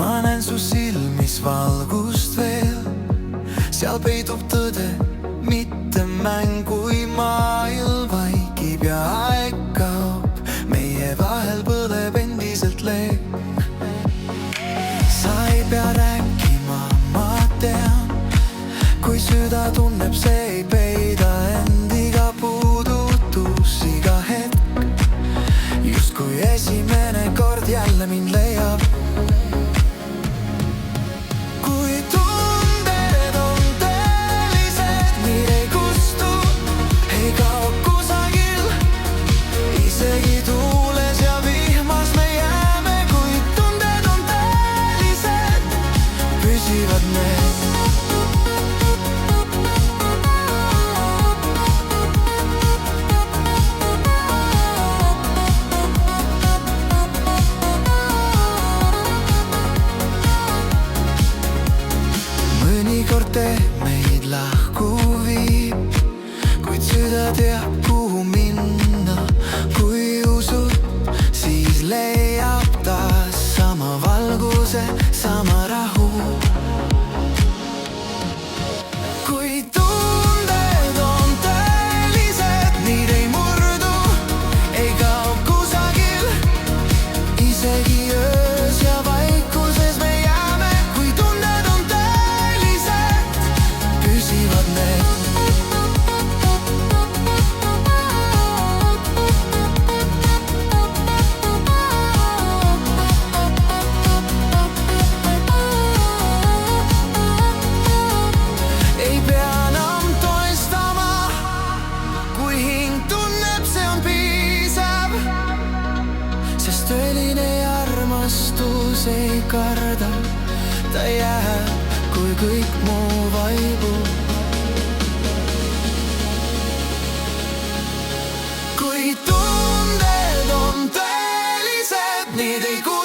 ma näen su silmis valgust veel, seal peitub tõde, mitte mäng. Kui maailm vaikib ja aeg kaob, meie vahel põleb endiselt leek. Sa ei pea rääkima, ma tean, kui süda tunneb, see ei peida end. Iga puudutus, iga hetk, justkui esimene kord jälle mind leiab. Mõnikord meid lahku viib, kuid süda teab, kuhu minna. Kui usud, siis leiab taas sama valguse, sama rahu. Kui tunded on tõelised, neid ei murdu, ei kao kusagil, isegi öös ja vaikuses me jääme. Kui tunned on tõelised, püsivad need. Ei pea enam toestama, kui hing tunneb, see on piisav. Sest tõeline armastus ei karda, ta jääb, kui kõik muu vaibub. Kui tunded on tõelised, neid ei kuule.